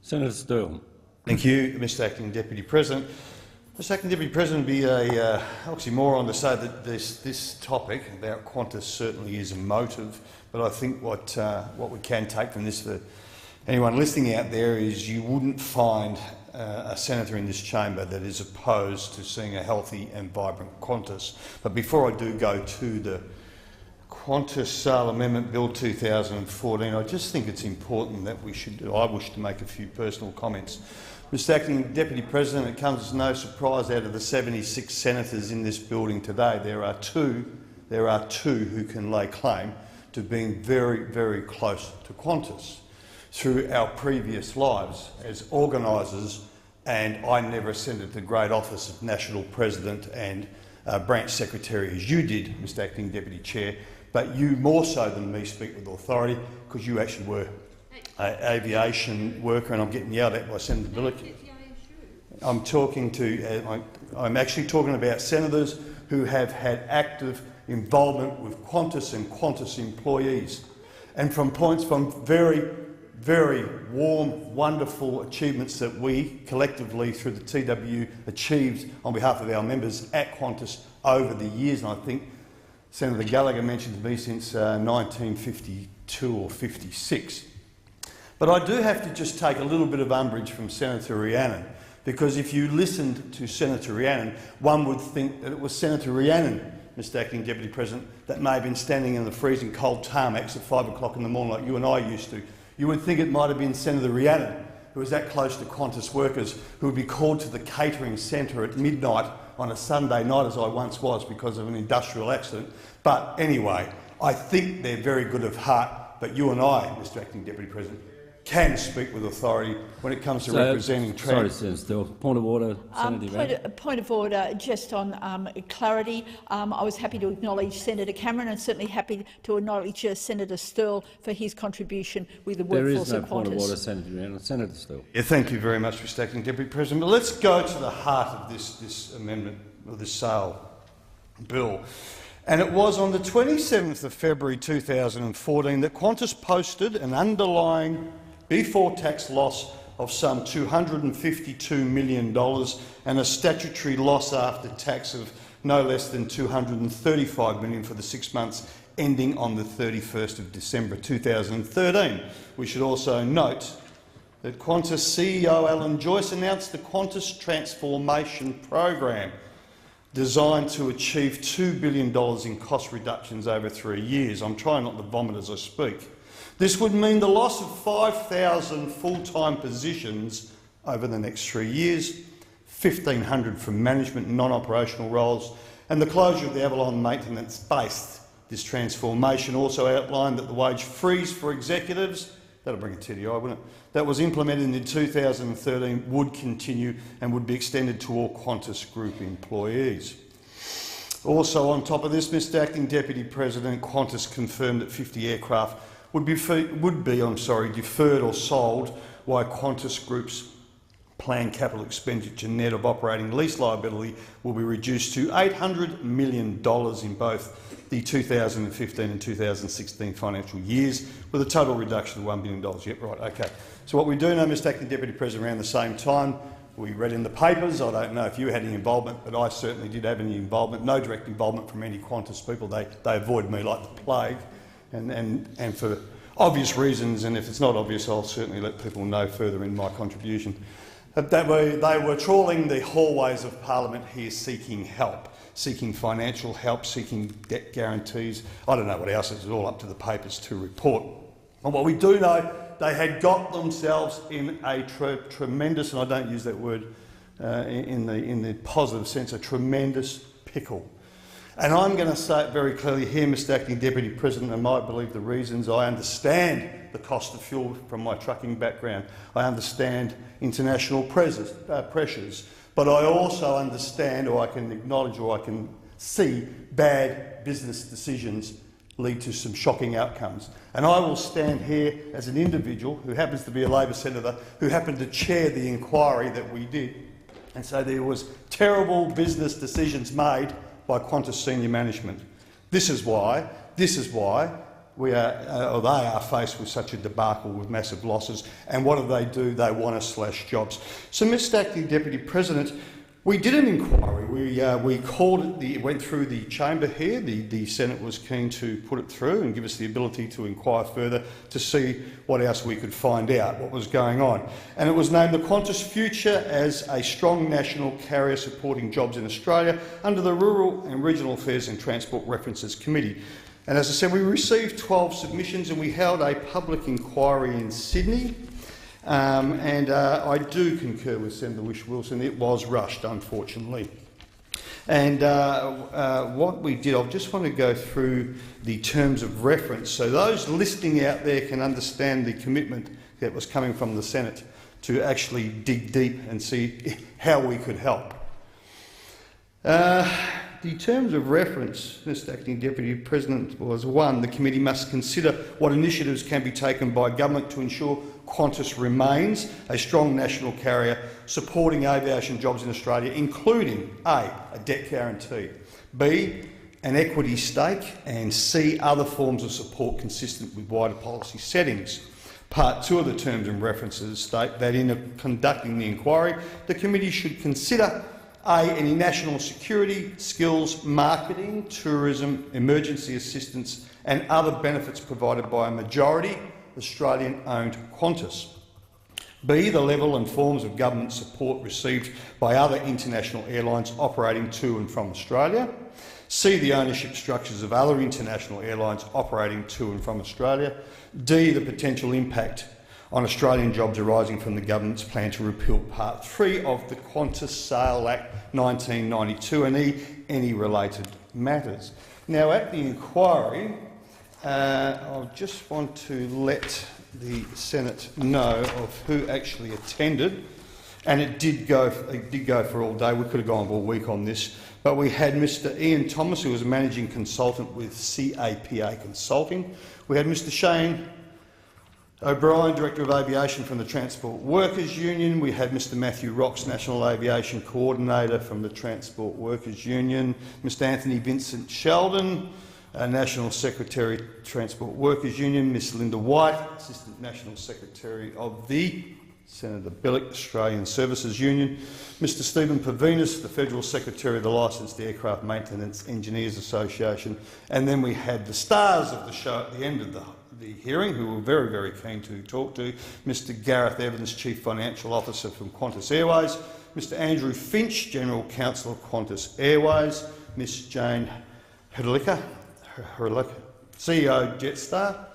Senator Sterle. Thank you, Mr Acting Deputy President. Mr Acting Deputy President, it would be a oxymoron to say that this topic about Qantas certainly is emotive, but I think what we can take from this for anyone listening out there is you wouldn't find a senator in this chamber that is opposed to seeing a healthy and vibrant Qantas. But before I do go to the Qantas Sale Amendment Bill 2014, I just think it's important that I wish to make a few personal comments. Mr Acting Deputy President, it comes as no surprise out of the 76 senators in this building today, there are two who can lay claim to being very, very close to Qantas through our previous lives as organisers, and I never ascended to the great office of National President and Branch Secretary as you did, Mr Acting Deputy Chair, but you more so than me speak with authority because you actually were an aviation worker, and I'm getting yelled at by Senator Billick. I'm actually talking about senators who have had active involvement with Qantas and Qantas employees, and from very, very warm, wonderful achievements that we collectively through the TW achieved on behalf of our members at Qantas over the years. And I think Senator Gallagher mentioned to me since 1952 or 56. But I do have to just take a little bit of umbrage from Senator Rhiannon, because if you listened to Senator Rhiannon, one would think that it was Senator Rhiannon, Mr Acting Deputy President, that may have been standing in the freezing cold tarmacs at 5 o'clock in the morning like you and I used to. You would think it might have been Senator Rhiannon, who was that close to Qantas workers, who would be called to the catering centre at midnight on a Sunday night, as I once was, because of an industrial accident. But anyway, I think they're very good of heart, but you and I, Mr Acting Deputy President, can speak with authority when it comes to representing Sorry, Senator Sterle. Point of order, Senator Point of order, just on clarity. I was happy to acknowledge Senator Cameron and certainly happy to acknowledge Senator Sterle for his contribution with the workforce of Qantas. There is no point of order, Senator Sterle. Yeah, thank you very much, Mr Acting Deputy President. But let's go to the heart of this amendment, or this sale bill. And it was on the 27th of February 2014 that Qantas posted an underlying before-tax loss of some $252 million and a statutory loss after tax of no less than $235 million for the 6 months ending on the 31st of December 2013. We should also note that Qantas CEO Alan Joyce announced the Qantas Transformation Program, designed to achieve $2 billion in cost reductions over 3 years. I'm trying not to vomit as I speak. This would mean the loss of 5,000 full-time positions over the next 3 years, 1,500 from management and non-operational roles, and the closure of the Avalon maintenance base. This transformation also outlined that the wage freeze for executives, that'll bring a tear to your eye, wouldn't it, that was implemented in 2013 would continue and would be extended to all Qantas Group employees. Also on top of this, Mr Acting Deputy President, Qantas confirmed that 50 aircraft would be deferred or sold, while Qantas Group's planned capital expenditure net of operating lease liability will be reduced to $800 million in both the 2015 and 2016 financial years, with a total reduction of $1 billion. Yep, right, okay. So what we do know, Mr Acting Deputy President, around the same time, we read in the papers, I don't know if you had any involvement, but I certainly did have any involvement, no direct involvement from any Qantas people. They avoid me like the plague. And for obvious reasons, and if it's not obvious, I'll certainly let people know further in my contribution. They were trawling the hallways of Parliament here seeking help, seeking financial help, seeking debt guarantees. I don't know what else, it's all up to the papers to report. And what we do know, they had got themselves in a tremendous, and I don't use that word in the positive sense, a tremendous pickle. And I'm going to say it very clearly here, Mr Acting Deputy President, and might believe the reasons. I understand the cost of fuel from my trucking background. I understand international pressures, but I also understand, or I can acknowledge, or I can see bad business decisions lead to some shocking outcomes. And I will stand here as an individual who happens to be a Labor senator who happened to chair the inquiry that we did, and so there was terrible business decisions made by Qantas senior management. This is why they are faced with such a debacle with massive losses. And what do? They want to slash jobs. So, Mr Acting Deputy President, we did an inquiry. We called it. It went through the chamber here. The Senate was keen to put it through and give us the ability to inquire further to see what else we could find out, what was going on. And it was named the Qantas Future as a strong national carrier supporting jobs in Australia under the Rural and Regional Affairs and Transport References Committee. And as I said, we received 12 submissions and we held a public inquiry in Sydney. I do concur with Senator Whish-Wilson. It was rushed, unfortunately. And what we did, I just want to go through the terms of reference so those listening out there can understand the commitment that was coming from the Senate to actually dig deep and see how we could help. The terms of reference, Mr Acting Deputy President, was 1. The committee must consider what initiatives can be taken by government to ensure Qantas remains a strong national carrier supporting aviation jobs in Australia, including A, a debt guarantee, B, an equity stake, and C, other forms of support consistent with wider policy settings. Part 2 of the terms and references state that in conducting the inquiry, the committee should consider A, any national security, skills, marketing, tourism, emergency assistance and other benefits provided by a majority Australian-owned Qantas. B, the level and forms of government support received by other international airlines operating to and from Australia. C, the ownership structures of other international airlines operating to and from Australia. D, the potential impact on Australian jobs arising from the government's plan to repeal Part 3 of the Qantas Sale Act 1992, and E, any related matters. Now, at the inquiry, I just want to let the Senate know of who actually attended, and it did go for all day. We could have gone for a week on this, but we had Mr Ian Thomas, who was a managing consultant with CAPA Consulting. We had Mr Shane O'Brien, Director of Aviation from the Transport Workers Union. We had Mr Matthew Rocks, National Aviation Coordinator from the Transport Workers Union. Mr Anthony Vincent Sheldon, National Secretary, Transport Workers Union. Ms Linda White, Assistant National Secretary of the Senator Billick, Australian Services Union. Mr Stephen Pavinas, the Federal Secretary of the Licensed Aircraft Maintenance Engineers Association. And then we had the stars of the show at the end of the hearing, who were very, very keen to talk to, Mr Gareth Evans, Chief Financial Officer from Qantas Airways, Mr Andrew Finch, General Counsel of Qantas Airways, Ms Jane Hrdlicka, CEO Jetstar,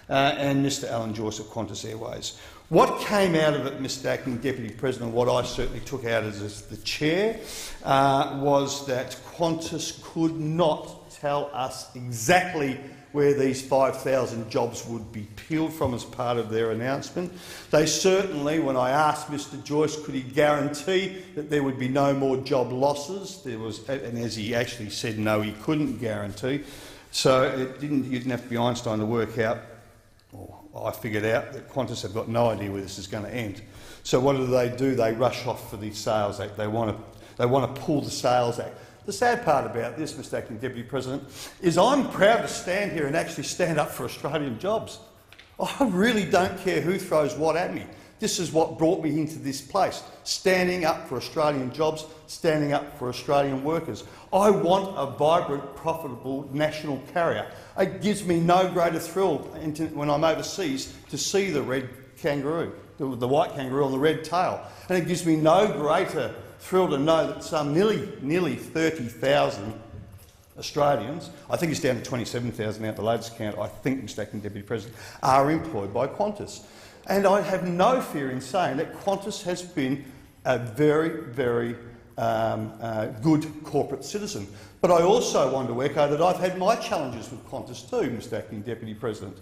and Mr Alan Joyce of Qantas Airways. What came out of it, Mr Acting Deputy President, what I certainly took out as the chair, was that Qantas could not tell us exactly where these 5,000 jobs would be peeled from as part of their announcement. They certainly, when I asked Mr Joyce could he guarantee that there would be no more job losses, there was, and as he actually said no, he couldn't guarantee. So you didn't have to be Einstein to work out, or I figured out, that Qantas have got no idea where this is going to end. So what do? They rush off for the Sales Act. They want to pull the Sales Act. The sad part about this, Mr Acting Deputy President, is I'm proud to stand here and actually stand up for Australian jobs. I really don't care who throws what at me. This is what brought me into this place, standing up for Australian jobs, standing up for Australian workers. I want a vibrant, profitable national carrier. It gives me no greater thrill when I'm overseas to see the red kangaroo, the white kangaroo on the red tail. And it gives me no greater thrill to know that some nearly 30,000 Australians, I think it's down to 27,000 now at the latest count, I think, Mr Acting Deputy President, are employed by Qantas. And I have no fear in saying that Qantas has been a very, very good corporate citizen. But I also want to echo that I've had my challenges with Qantas too, Mr Acting Deputy President,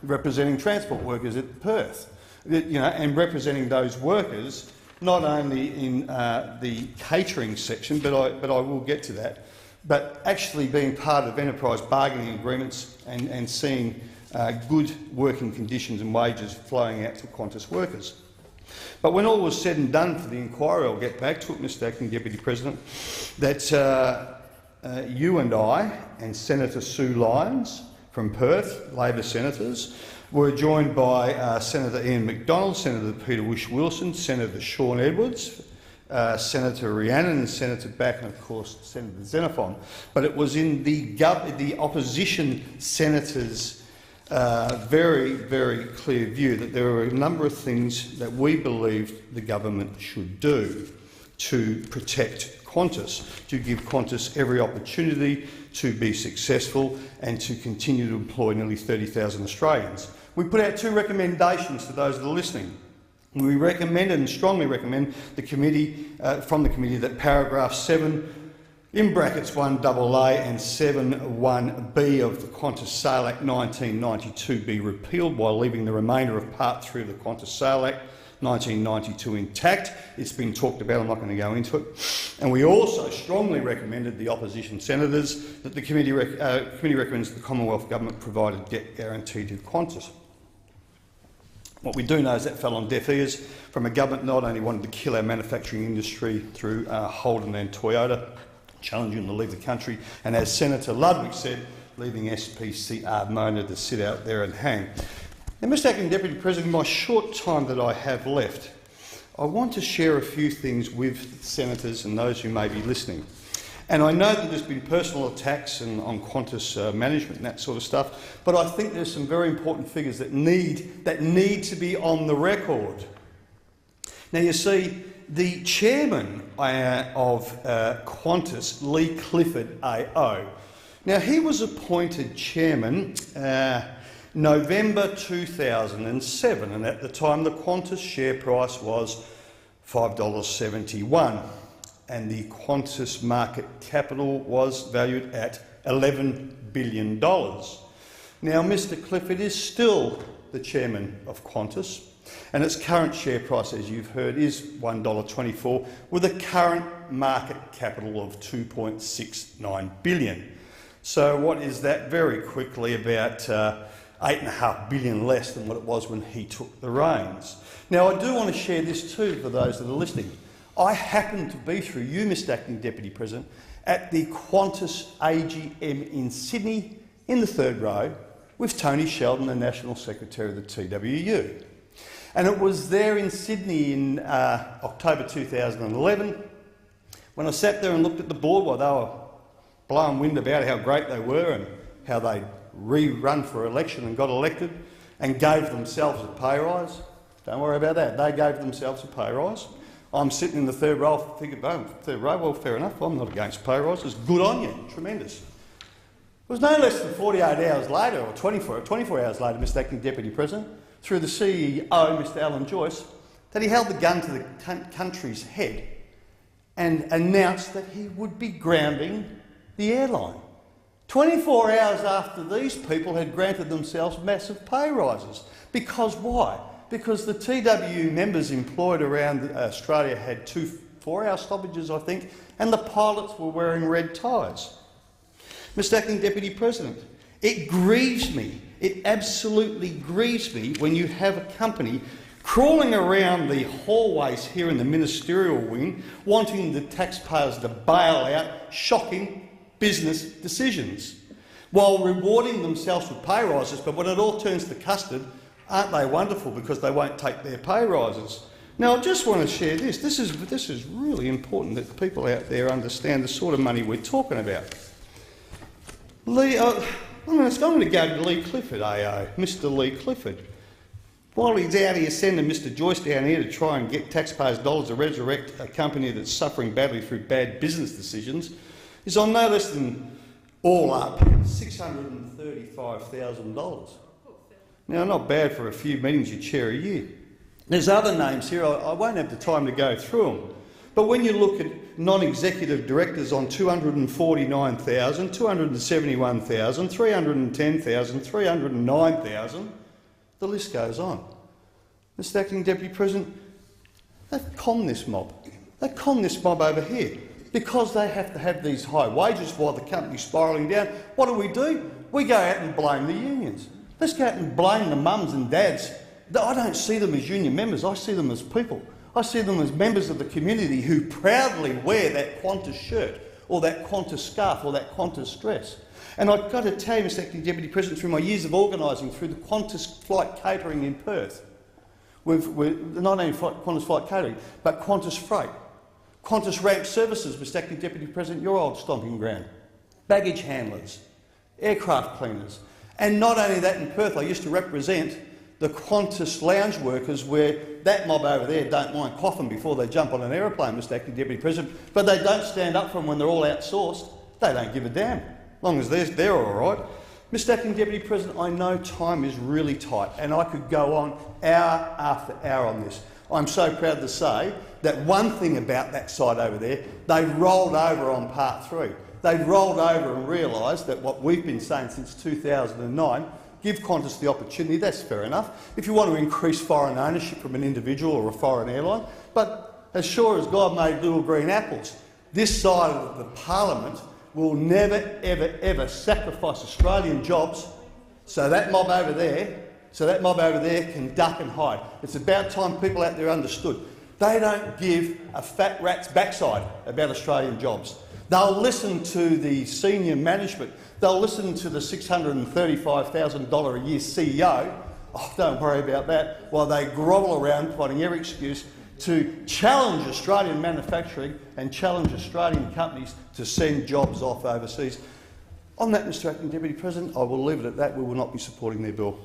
representing transport workers at Perth, and representing those workers not only in the catering section, but I will get to that, but actually being part of enterprise bargaining agreements and seeing good working conditions and wages flowing out to Qantas workers. But when all was said and done for the inquiry, I'll get back to it, Mr Acting Deputy President, that you and I and Senator Sue Lyons from Perth, Labor senators. We're joined by Senator Ian McDonald, Senator Peter Whish-Wilson, Senator Sean Edwards, Senator Rhiannon and Senator Back, and of course Senator Xenophon. But it was in the opposition senators' very, very clear view that there were a number of things that we believed the government should do to protect Qantas, to give Qantas every opportunity to be successful and to continue to employ nearly 30,000 Australians. We put out two recommendations to those that are listening. We recommended and strongly recommend the committee, from the committee, that paragraph 7 in brackets 1AA and 7(1)(b) of the Qantas Sale Act 1992 be repealed while leaving the remainder of Part 3 of the Qantas Sale Act 1992 intact. It's been talked about, I'm not going to go into it. And we also strongly recommended the opposition senators that the committee recommends the Commonwealth Government provide a debt guarantee to Qantas. What we do know is that fell on deaf ears from a government not only wanting to kill our manufacturing industry through Holden and Toyota, challenging them to leave the country, and as Senator Ludwig said, leaving SPCR Mona to sit out there and hang. Now, Mr Acting Deputy President, in my short time that I have left, I want to share a few things with senators and those who may be listening. And I know that there's been personal attacks on Qantas management and that sort of stuff, but I think there's some very important figures that need to be on the record. Now, you see, the chairman of Qantas, Lee Clifford AO, now he was appointed chairman November 2007, and at the time the Qantas share price was $5.71. And the Qantas market capital was valued at $11 billion. Now, Mr Clifford is still the chairman of Qantas, and its current share price, as you've heard, is $1.24, with a current market capital of $2.69 billion. So what is that? Very quickly about $8.5 billion less than what it was when he took the reins. Now, I do want to share this too for those that are listening. I happened to be, through you, Mr Acting Deputy President, at the Qantas AGM in Sydney in the third row with Tony Sheldon, the National Secretary of the TWU. And it was there in Sydney in October 2011 when I sat there and looked at the board while they were blowing wind about how great they were and how they re-run for election and got elected and gave themselves a pay rise. Don't worry about that. They gave themselves a pay rise. I'm sitting in the third row, thinking, oh, third row, well, fair enough, I'm not against pay rises. Good on you, tremendous. It was no less than 48 hours later, or 24 hours later, Mr Acting Deputy President, through the CEO, Mr Alan Joyce, that he held the gun to the country's head and announced that he would be grounding the airline. 24 hours after these people had granted themselves massive pay rises. Because why? Because the TWU members employed around Australia had 2 4-hour stoppages, I think, and the pilots were wearing red ties. Mr Acting Deputy President, it grieves me, it absolutely grieves me when you have a company crawling around the hallways here in the ministerial wing wanting the taxpayers to bail out shocking business decisions while rewarding themselves with pay rises, but when it all turns to custard, aren't they wonderful because they won't take their pay rises? Now, I just want to share this. This is really important that people out there understand the sort of money we're talking about. I'm going to go to Lee Clifford, AO, Mr Lee Clifford. While he's out here sending Mr Joyce down here to try and get taxpayers' dollars to resurrect a company that's suffering badly through bad business decisions, is on no less than, all up, $635,000. Now, not bad for a few meetings you chair a year. There's other names here, I won't have the time to go through them. But when you look at non-executive directors on $249,000, $271,000, $310,000, $309,000, the list goes on. Mr Acting Deputy President, they've conned this mob. They've conned this mob over here because they have to have these high wages while the company's spiralling down. What do? We go out and blame the unions. Let's go out and blame the mums and dads. I don't see them as union members, I see them as people. I see them as members of the community who proudly wear that Qantas shirt or that Qantas scarf or that Qantas dress. And I've got to tell you, Mr Acting Deputy President, through my years of organising, through the Qantas flight catering in Perth, not only Qantas flight catering, but Qantas freight, Qantas ramp services, Mr Acting Deputy President, your old stomping ground, baggage handlers, aircraft cleaners. And not only that, in Perth I used to represent the Qantas lounge workers, where that mob over there don't mind coughing before they jump on an aeroplane, Mr Acting Deputy President, but they don't stand up for them when they're all outsourced. They don't give a damn, as long as they're all right. Mr Acting Deputy President, I know time is really tight and I could go on hour after hour on this. I'm so proud to say that one thing about that side over there, they rolled over on part 3. They rolled over and realised that what we've been saying since 2009, give Qantas the opportunity, that's fair enough, if you want to increase foreign ownership from an individual or a foreign airline. But as sure as God made little green apples, this side of the Parliament will never, ever, ever sacrifice Australian jobs so that mob over there can duck and hide. It's about time people out there understood. They don't give a fat rat's backside about Australian jobs. They'll listen to the senior management. They'll listen to the $635,000 a year CEO. Oh, don't worry about that. While they grovel around finding every excuse to challenge Australian manufacturing and challenge Australian companies to send jobs off overseas. On that, Mr Acting Deputy President, I will leave it at that. We will not be supporting their bill.